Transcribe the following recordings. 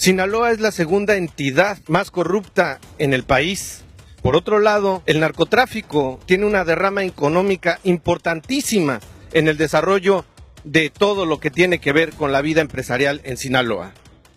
Sinaloa es la segunda entidad más corrupta en el país. Por otro lado, el narcotráfico tiene una derrama económica importantísima en el desarrollo de todo lo que tiene que ver con la vida empresarial en Sinaloa.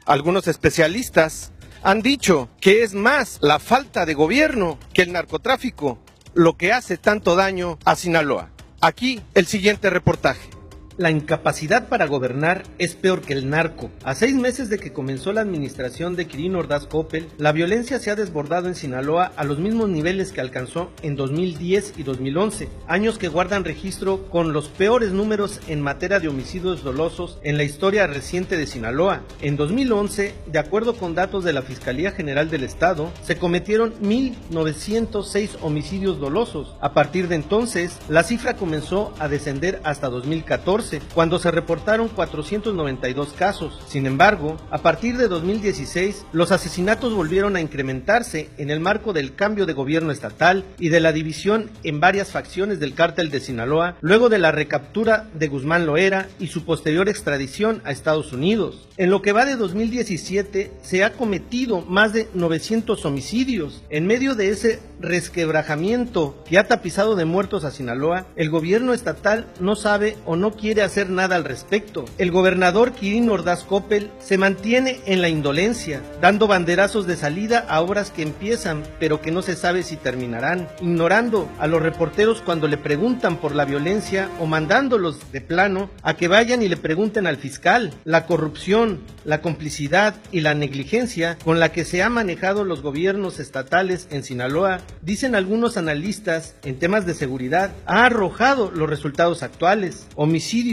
Algunos especialistas han dicho que es más la falta de gobierno que el narcotráfico lo que hace tanto daño a Sinaloa. Aquí el siguiente reportaje. La incapacidad para gobernar es peor que el narco. A 6 meses de que comenzó la administración de Quirino Ordaz Coppel, la violencia se ha desbordado en Sinaloa a los mismos niveles que alcanzó en 2010 y 2011, años que guardan registro con los peores números en materia de homicidios dolosos en la historia reciente de Sinaloa. En 2011, de acuerdo con datos de la Fiscalía General del Estado, se cometieron 1,906 homicidios dolosos. A partir de entonces, la cifra comenzó a descender hasta 2014, cuando se reportaron 492 casos. Sin embargo, a partir de 2016, los asesinatos volvieron a incrementarse en el marco del cambio de gobierno estatal y de la división en varias facciones del cártel de Sinaloa, luego de la recaptura de Guzmán Loera y su posterior extradición a Estados Unidos. En lo que va de 2017, se ha cometido más de 900 homicidios. En medio de ese resquebrajamiento que ha tapizado de muertos a Sinaloa, el gobierno estatal no sabe o no quiere hacer nada al respecto. El gobernador Quirino Ordaz Coppel se mantiene en la indolencia, dando banderazos de salida a obras que empiezan pero que no se sabe si terminarán, ignorando a los reporteros cuando le preguntan por la violencia o mandándolos de plano a que vayan y le pregunten al fiscal. La corrupción, la complicidad y la negligencia con la que se han manejado los gobiernos estatales en Sinaloa, dicen algunos analistas en temas de seguridad, ha arrojado los resultados actuales: homicidios,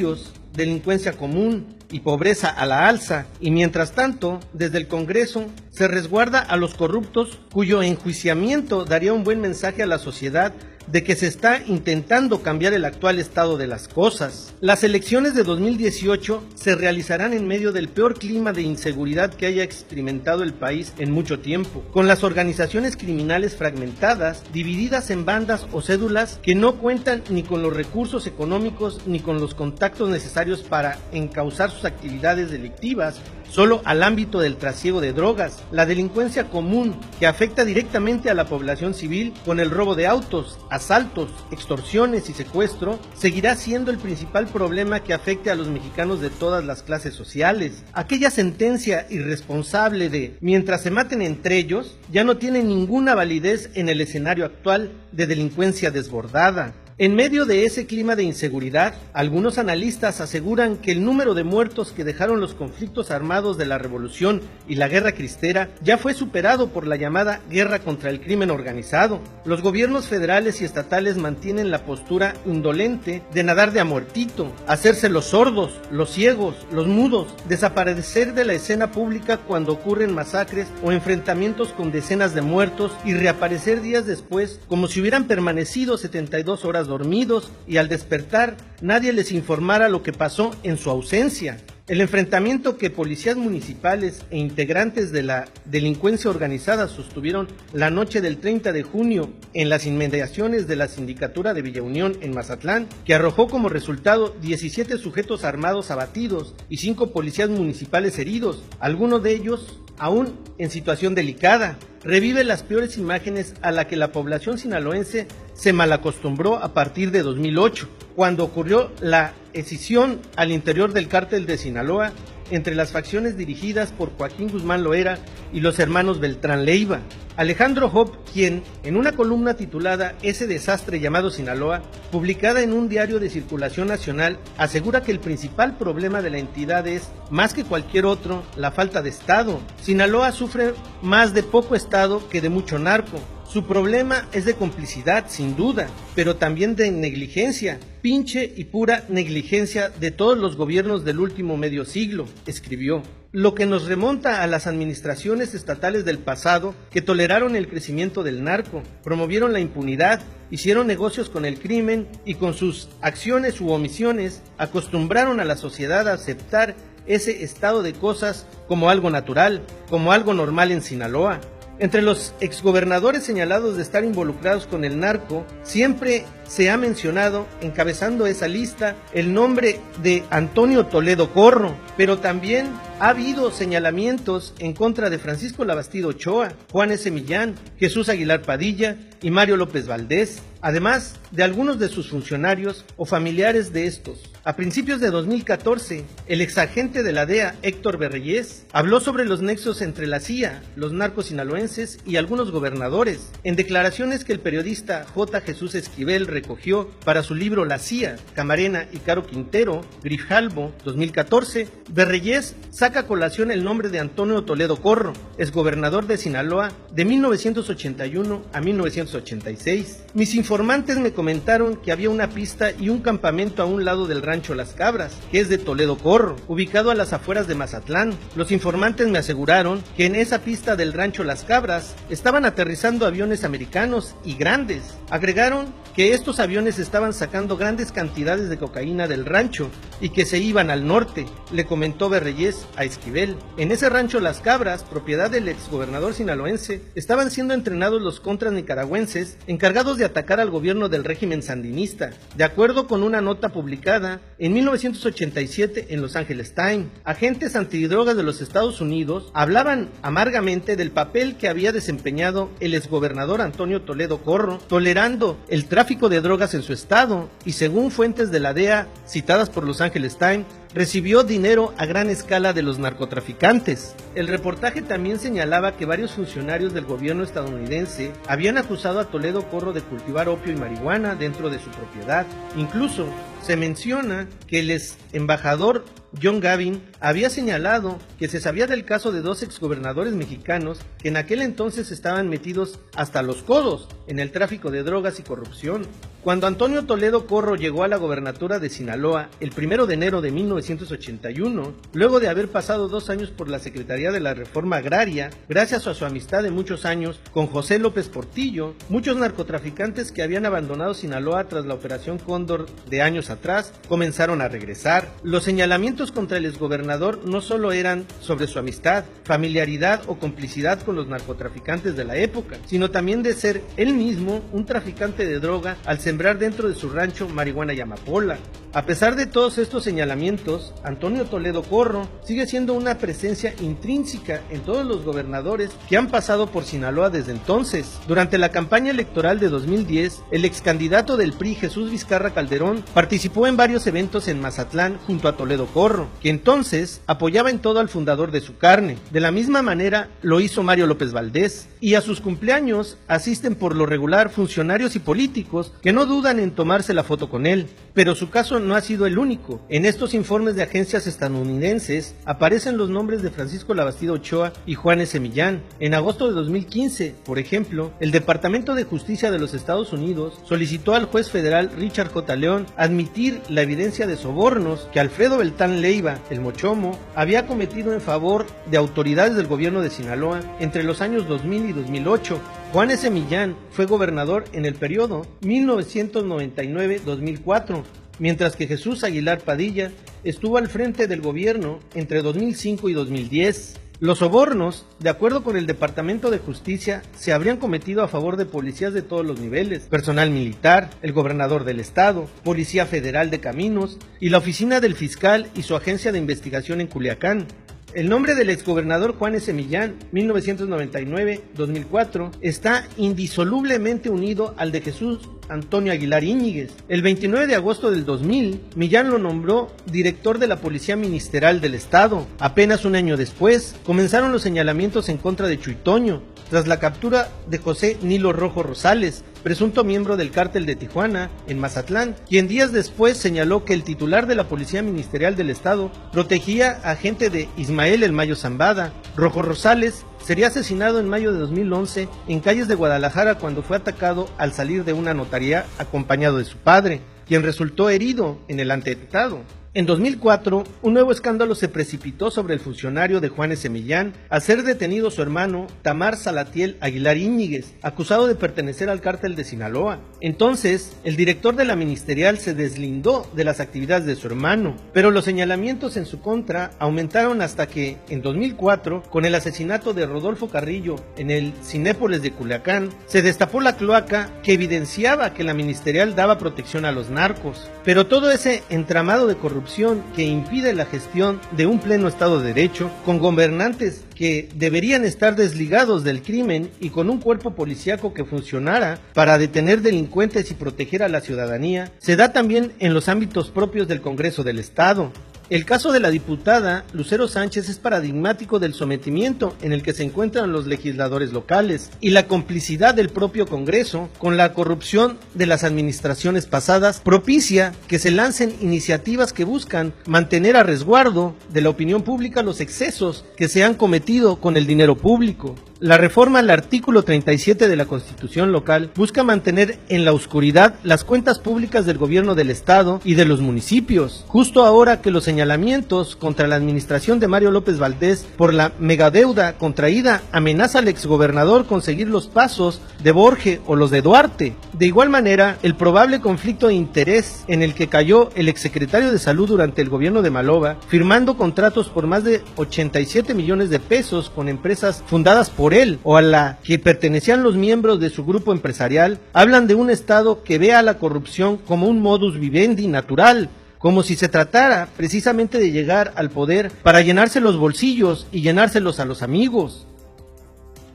delincuencia común y pobreza a la alza, y mientras tanto, desde el Congreso se resguarda a los corruptos, cuyo enjuiciamiento daría un buen mensaje a la sociedad de que se está intentando cambiar el actual estado de las cosas. Las elecciones de 2018 se realizarán en medio del peor clima de inseguridad que haya experimentado el país en mucho tiempo, con las organizaciones criminales fragmentadas, divididas en bandas o cédulas que no cuentan ni con los recursos económicos ni con los contactos necesarios para encauzar sus actividades delictivas solo al ámbito del trasiego de drogas, la delincuencia común que afecta directamente a la población civil con el robo de autos, asaltos, extorsiones y secuestro, seguirá siendo el principal problema que afecte a los mexicanos de todas las clases sociales. Aquella sentencia irresponsable de mientras se maten entre ellos ya no tiene ninguna validez en el escenario actual de delincuencia desbordada. En medio de ese clima de inseguridad, algunos analistas aseguran que el número de muertos que dejaron los conflictos armados de la Revolución y la Guerra Cristera ya fue superado por la llamada guerra contra el crimen organizado. Los gobiernos federales y estatales mantienen la postura indolente de nadar de a muertito, hacerse los sordos, los ciegos, los mudos, desaparecer de la escena pública cuando ocurren masacres o enfrentamientos con decenas de muertos y reaparecer días después como si hubieran permanecido 72 horas dormidos y al despertar nadie les informara lo que pasó en su ausencia. El enfrentamiento que policías municipales e integrantes de la delincuencia organizada sostuvieron la noche del 30 de junio en las inmediaciones de la sindicatura de Villa Unión en Mazatlán, que arrojó como resultado 17 sujetos armados abatidos y 5 policías municipales heridos, algunos de ellos aún en situación delicada, revive las peores imágenes a la que la población sinaloense se malacostumbró a partir de 2008, cuando ocurrió la escisión al interior del cártel de Sinaloa entre las facciones dirigidas por Joaquín Guzmán Loera y los hermanos Beltrán Leiva. Alejandro Hopp, quien en una columna titulada Ese desastre llamado Sinaloa, publicada en un diario de circulación nacional, asegura que el principal problema de la entidad es, más que cualquier otro, la falta de Estado. Sinaloa sufre más de poco Estado que de mucho narco. Su problema es de complicidad, sin duda, pero también de negligencia, pinche y pura negligencia de todos los gobiernos del último medio siglo, escribió. Lo que nos remonta a las administraciones estatales del pasado que toleraron el crecimiento del narco, promovieron la impunidad, hicieron negocios con el crimen y con sus acciones u omisiones acostumbraron a la sociedad a aceptar ese estado de cosas como algo natural, como algo normal en Sinaloa. Entre los exgobernadores señalados de estar involucrados con el narco, siempre se ha mencionado, encabezando esa lista, el nombre de Antonio Toledo Corro, pero también ha habido señalamientos en contra de Francisco Labastida Ochoa, Juan S. Millán, Jesús Aguilar Padilla y Mario López Valdés, además de algunos de sus funcionarios o familiares de estos. A principios de 2014, el exagente de la DEA, Héctor Berreyes, habló sobre los nexos entre la CIA, los narcos sinaloenses y algunos gobernadores. En declaraciones que el periodista J. Jesús Esquivel recogió para su libro La CIA, Camarena y Caro Quintero, Grijalbo, 2014, Berreyes saca a colación el nombre de Antonio Toledo Corro, exgobernador de Sinaloa de 1981 a 1986. Mis informantes me comentaron que había una pista y un campamento a un lado del rancho Las Cabras, que es de Toledo Corro, ubicado a las afueras de Mazatlán. Los informantes me aseguraron que en esa pista del rancho Las Cabras estaban aterrizando aviones americanos y grandes. Agregaron que estos aviones estaban sacando grandes cantidades de cocaína del rancho y que se iban al norte, le comentó Berreyes a Esquivel. En ese rancho Las Cabras, propiedad del exgobernador sinaloense, estaban siendo entrenados los contras nicaragüenses encargados de atacar al gobierno del régimen sandinista, de acuerdo con una nota publicada en 1987 en Los Angeles Times. Agentes antidrogas de los Estados Unidos hablaban amargamente del papel que había desempeñado el exgobernador Antonio Toledo Corro, tolerando el tráfico de drogas en su estado, y según fuentes de la DEA citadas por Los Angeles Times, recibió dinero a gran escala de los narcotraficantes. El reportaje también señalaba que varios funcionarios del gobierno estadounidense habían acusado a Toledo Corro de cultivar opio y marihuana dentro de su propiedad. Incluso se menciona que el ex embajador John Gavin había señalado que se sabía del caso de dos exgobernadores mexicanos que en aquel entonces estaban metidos hasta los codos en el tráfico de drogas y corrupción. Cuando Antonio Toledo Corro llegó a la gobernatura de Sinaloa el 1 de enero de 1981, luego de haber pasado 2 años por la Secretaría de la Reforma Agraria, gracias a su amistad de muchos años con José López Portillo, muchos narcotraficantes que habían abandonado Sinaloa tras la Operación Cóndor de años atrás comenzaron a regresar. Los señalamientos contra el exgobernador no solo eran sobre su amistad, familiaridad o complicidad con los narcotraficantes de la época, sino también de ser él mismo un traficante de droga al sembrar dentro de su rancho marihuana y amapola. A pesar de todos estos señalamientos, Antonio Toledo Corro sigue siendo una presencia intrínseca en todos los gobernadores que han pasado por Sinaloa desde entonces. Durante la campaña electoral de 2010, el ex candidato del PRI, Jesús Vizcarra Calderón, participó en varios eventos en Mazatlán junto a Toledo Corro, que entonces apoyaba en todo al fundador de Su Carne. De la misma manera lo hizo Mario López Valdés, y a sus cumpleaños asisten por lo regular funcionarios y políticos que no dudan en tomarse la foto con él. Pero su caso no ha sido el único. En estos informes de agencias estadounidenses aparecen los nombres de Francisco Labastida Ochoa y Juan S. Millán. En agosto de 2015, por ejemplo, el Departamento de Justicia de los Estados Unidos solicitó al juez federal Richard J. León admitir la evidencia de sobornos que Alfredo Beltrán Leiva, el Mochomo, había cometido en favor de autoridades del gobierno de Sinaloa entre los años 2000 y 2008. Juan S. Millán fue gobernador en el periodo 1999-2004, mientras que Jesús Aguilar Padilla estuvo al frente del gobierno entre 2005 y 2010. Los sobornos, de acuerdo con el Departamento de Justicia, se habrían cometido a favor de policías de todos los niveles, personal militar, el gobernador del estado, Policía Federal de Caminos y la oficina del fiscal y su agencia de investigación en Culiacán. El nombre del exgobernador Juan S. Millán, 1999-2004, está indisolublemente unido al de Jesús Antonio Aguilar Íñiguez. El 29 de agosto del 2000, Millán lo nombró director de la Policía Ministerial del Estado. Apenas un año después, comenzaron los señalamientos en contra de Chuy Toño, tras la captura de José Nilo Rojo Rosales, presunto miembro del cártel de Tijuana, en Mazatlán, quien días después señaló que el titular de la Policía Ministerial del Estado protegía a gente de Ismael El Mayo Zambada. Rojo Rosales sería asesinado en mayo de 2011 en calles de Guadalajara cuando fue atacado al salir de una notaría acompañado de su padre, quien resultó herido en el atentado. En 2004, un nuevo escándalo se precipitó sobre el funcionario de Juan S. Millán al ser detenido su hermano Tamar Salatiel Aguilar Íñiguez, acusado de pertenecer al cártel de Sinaloa. Entonces, el director de la ministerial se deslindó de las actividades de su hermano, pero los señalamientos en su contra aumentaron hasta que, en 2004, con el asesinato de Rodolfo Carrillo en el Cinépolis de Culiacán, se destapó la cloaca que evidenciaba que la ministerial daba protección a los narcos. Pero todo ese entramado de corrupción corrupción que impide la gestión de un pleno Estado de Derecho, con gobernantes que deberían estar desligados del crimen y con un cuerpo policíaco que funcionara para detener delincuentes y proteger a la ciudadanía, se da también en los ámbitos propios del Congreso del Estado. El caso de la diputada Lucero Sánchez es paradigmático del sometimiento en el que se encuentran los legisladores locales y la complicidad del propio Congreso con la corrupción de las administraciones pasadas propicia que se lancen iniciativas que buscan mantener a resguardo de la opinión pública los excesos que se han cometido con el dinero público. La reforma al artículo 37 de la Constitución local busca mantener en la oscuridad las cuentas públicas del gobierno del Estado y de los municipios, justo ahora que los señalamientos contra la administración de Mario López Valdés por la megadeuda contraída amenaza al exgobernador con seguir los pasos de Borge o los de Duarte. De igual manera, el probable conflicto de interés en el que cayó el exsecretario de Salud durante el gobierno de Maloba, firmando contratos por más de 87 millones de pesos con empresas fundadas por él o a la que pertenecían los miembros de su grupo empresarial, hablan de un Estado que ve a la corrupción como un modus vivendi natural, como si se tratara precisamente de llegar al poder para llenarse los bolsillos y llenárselos a los amigos.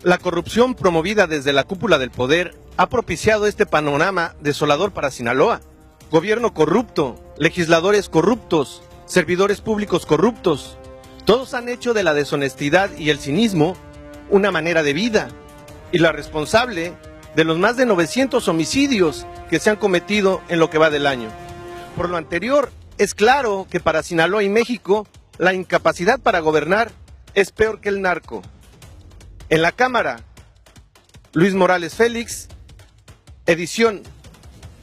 La corrupción promovida desde la cúpula del poder ha propiciado este panorama desolador para Sinaloa. Gobierno corrupto, legisladores corruptos, servidores públicos corruptos, todos han hecho de la deshonestidad y el cinismo una manera de vida, y la responsable de los más de 900 homicidios que se han cometido en lo que va del año. Por lo anterior, es claro que para Sinaloa y México, la incapacidad para gobernar es peor que el narco. En la Cámara, Luis Morales Félix, edición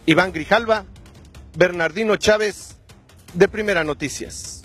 Iván Grijalva, Bernardino Chávez, de Primera Noticias.